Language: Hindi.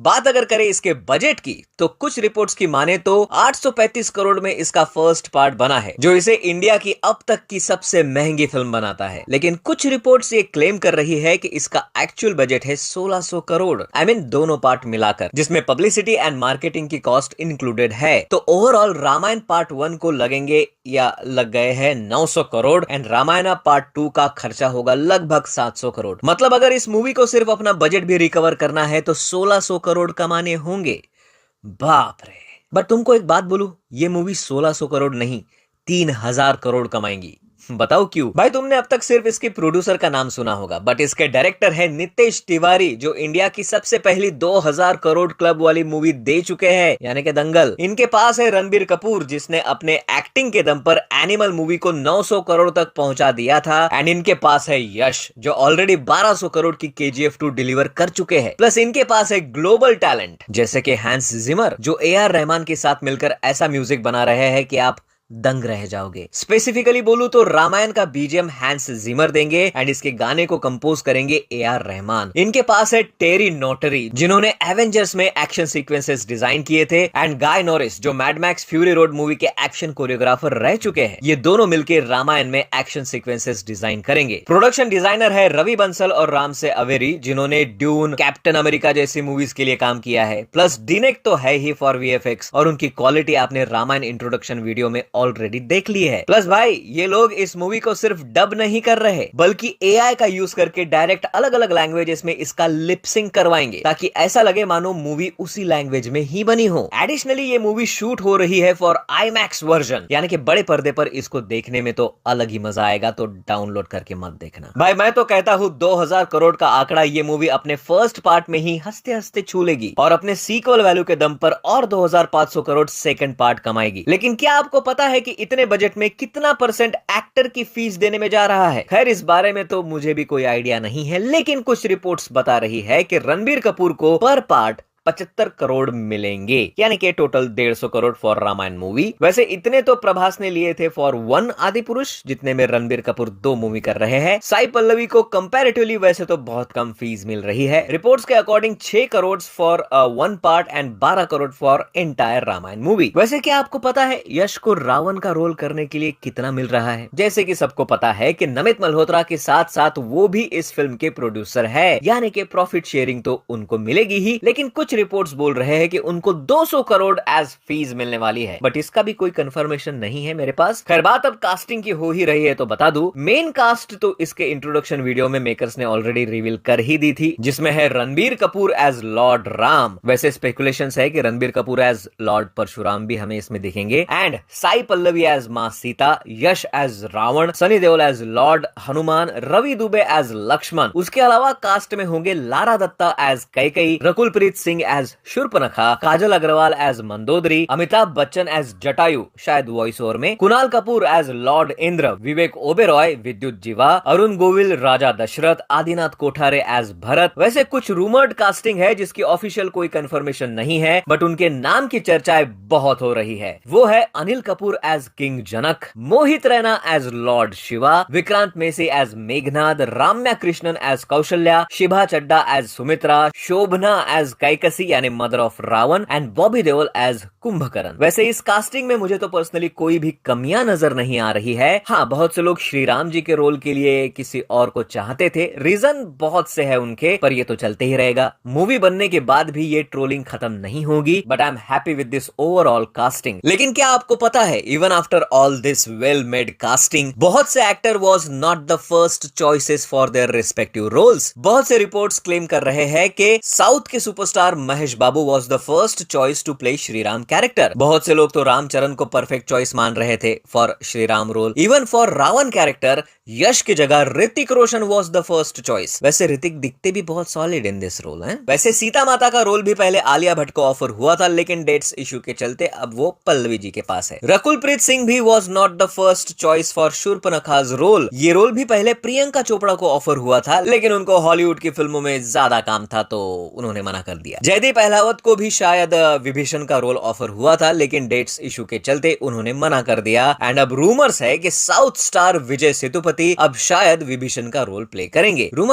बात अगर करें इसके बजट की तो कुछ रिपोर्ट्स की माने तो 835 करोड़ में इसका फर्स्ट पार्ट बना है, जो इसे इंडिया की अब तक की सबसे महंगी फिल्म बनाता है। लेकिन कुछ रिपोर्ट्स ये क्लेम कर रही है कि इसका एक्चुअल बजट है 1600 करोड़, आई मीन दोनों पार्ट मिलाकर, जिसमें पब्लिसिटी एंड मार्केटिंग की कॉस्ट इंक्लूडेड है। तो ओवरऑल रामायण पार्ट 1 को लगेंगे या लग गए हैं 900 करोड़ एंड रामायण पार्ट 2 का खर्चा होगा लगभग 700 करोड़। मतलब अगर इस मूवी को सिर्फ अपना बजट भी रिकवर करना है तो 1600 करोड़ कमाने होंगे। बाप रे। बट तुमको एक बात बोलूं, ये मूवी 1600 करोड़ नहीं 3000 करोड़ कमाएंगी। बताओ क्यों? भाई तुमने अब तक सिर्फ इसके प्रोड्यूसर का नाम सुना होगा, बट इसके डायरेक्टर है नितेश तिवारी, जो इंडिया की सबसे पहली 2000 करोड़ क्लब वाली मूवी दे चुके हैं, यानी कि दंगल। इनके पास है रणबीर कपूर, जिसने अपने एक्टिंग के दम पर एनिमल मूवी को 900 करोड़ तक पहुंचा दिया था। एंड इनके पास है यश, जो ऑलरेडी 1200 करोड़ की KGF 2 डिलीवर कर चुके हैं। प्लस इनके पास है ग्लोबल टैलेंट जैसे कि हैंस जिमर, जो AR रहमान के साथ मिलकर ऐसा म्यूजिक बना रहे हैं कि आप दंग रह जाओगे। स्पेसिफिकली बोलूं तो रामायण का BGM हैंस जिमर देंगे एंड इसके गाने को कंपोज करेंगे AR रहमान। इनके पास है टेरी नोटरी, जिन्होंने एवेंजर्स में एक्शन सीक्वेंसेस डिजाइन किए थे, एंड गाय नॉरिस, जो mad max fury road movie के एक्शन कोरियोग्राफर रह चुके हैं। ये दोनों मिलकर रामायण में एक्शन सीक्वेंसेस डिजाइन करेंगे। प्रोडक्शन डिजाइनर है रवि बंसल और राम से अवेरी, जिन्होंने ड्यून, कैप्टन अमेरिका जैसी मूवीज के लिए काम किया है। प्लस डीनेक तो है ही फॉर VFX, और उनकी क्वालिटी आपने रामायण इंट्रोडक्शन वीडियो में ऑलरेडी देख ली है। प्लस भाई ये लोग इस मूवी को सिर्फ डब नहीं कर रहे, बल्कि AI का यूज करके डायरेक्ट अलग अलग लैंग्वेजेस में इसका लिपसिंग करवाएंगे, ताकि ऐसा लगे मानो मूवी उसी लैंग्वेज में ही बनी हो। एडिशनली ये मूवी शूट हो रही है फॉर IMAX वर्जन, यानी कि बड़े पर्दे पर इसको देखने में तो अलग ही मजा आएगा, तो डाउनलोड करके मत देखना। भाई मैं तो कहता हूँ 2000 करोड़ का आंकड़ा ये मूवी अपने फर्स्ट पार्ट में ही हंसते हंसते छू लेगी, और अपने सीक्वल वैल्यू के दम पर और 2500 करोड़ सेकंड पार्ट कमाएगी। लेकिन क्या आपको पता है कि इतने बजट में कितना परसेंट एक्टर की फीस देने में जा रहा है? खैर इस बारे में तो मुझे भी कोई आइडिया नहीं है, लेकिन कुछ रिपोर्ट्स बता रही है कि रणबीर कपूर को पर पार्ट 75 करोड़ मिलेंगे, यानी कि total 150 crore for Ramayana movie. वैसे इतने तो प्रभास ने लिए थे फॉर 1 आदि पुरुष, जितने में रणबीर कपूर 2 मूवी कर रहे हैं। साई पल्लवी को कंपैरेटिवली वैसे तो बहुत कम फीस मिल रही है। रिपोर्ट्स के according 6 crore for 1 part and 12 crore for entire Ramayana movie. वैसे क्या आपको पता है यश को रावण का रोल करने के लिए कितना मिल रहा है? जैसे कि सबको पता है कि नमित मल्होत्रा के साथ साथ वो भी इस फिल्म के प्रोड्यूसर है, यानी कि प्रॉफिट शेयरिंग तो उनको मिलेगी ही। लेकिन कुछ रिपोर्ट्स बोल रहे हैं कि उनको 200 करोड़ एज फीस मिलने वाली है, बट इसका भी कोई कंफर्मेशन नहीं है मेरे पास। खैर बात अब कास्टिंग की हो ही रही है तो बता दूं, मेन कास्ट तो इसके इंट्रोडक्शन वीडियो में मेकर्स ने ऑलरेडी रिवील कर ही दी थी, जिसमें है रणबीर कपूर एज लॉर्ड राम। वैसे स्पेकुलेशंस है कि रणबीर कपूर एज लॉर्ड परशुराम भी हमें इसमें दिखेंगे, एंड साई पल्लवी एज मां Sita, Yash as Ravan, Sunny Deol as lord Hanuman, Ravi Dubey as Laxman. उसके अलावा कास्ट में होंगे Lara Dutta as Kaikeyi, Rakul Preet Singh as Shurpanakha, Kajal Aggarwal as Mandodari, Amitabh Bachchan as Jatayu शायद वॉइस ओवर में, कुणाल कपूर एज लॉर्ड इंद्र, विवेक ओबेरॉय विद्युत जीवा, अरुण गोविल राजा दशरथ, आदिनाथ कोठारे एज भरत। वैसे कुछ रूमर्ड कास्टिंग है जिसकी ऑफिशियल कोई कंफर्मेशन नहीं है, बट उनके नाम की चर्चाएं बहुत हो रही है। वो है Anil Kapoor as king Janak, Mohit Raina as lord Shiva, Vikrant Massey as Meghnad, Ramya Krishnan as Kaushalya, Sheeba Chadha as Sumitra, Shobhana as Kaikasi यानी mother of Ravan, and Bobby Deol as Kumbhkaran. वैसे इस कास्टिंग में मुझे तो पर्सनली कोई भी कमियां नजर नहीं आ रही है। हाँ, बहुत से लोग श्री राम जी के रोल के लिए किसी और को चाहते थे, रीजन बहुत से है उनके, पर ये तो चलते ही रहेगा। मूवी बनने के बाद भी ये ट्रोलिंग खत्म नहीं होगी, but I am happy with this overall casting. लेकिन क्या आपको पता है, even after all this well made casting, बहुत से actor was not the first choices for their respective roles. बहुत से रिपोर्ट्स क्लेम कर रहे हैं कि साउथ के superstar Mahesh Babu was the first choice to play Shri Ram character. बहुत से लोग तो रामचरण को परफेक्ट चॉइस मान रहे थे for Shri Ram role. Even for Ravan character Yash की जगह Hrithik Roshan was the first choice. वैसे ऋतिक दिखते भी बहुत सॉलिड इन दिस रोल है। वैसे सीता माता का रोल भी पहले आलिया भट्ट को ऑफर हुआ था, लेकिन डेट्स इशू के चलते अब वो पल्लवी जी के पास है। रकुल प्रीत सिंह भी was not the first choice for शूर्पणखा's रोल। ये रोल भी पहले प्रियंका चोपड़ा को ऑफर हुआ था, लेकिन उनको हॉलीवुड की फिल्मों में ज्यादा काम था तो उन्होंने मना कर दिया। जयदीप अहलावत को भी शायद विभीषण का रोल ऑफर हुआ था, लेकिन डेट्स इशू के चलते उन्होंने मना कर दिया। एंड अब रूमर्स है कि साउथ स्टार विजय सेतुपति अब शायद विभीषण का रोल प्ले करेंगे। रूमर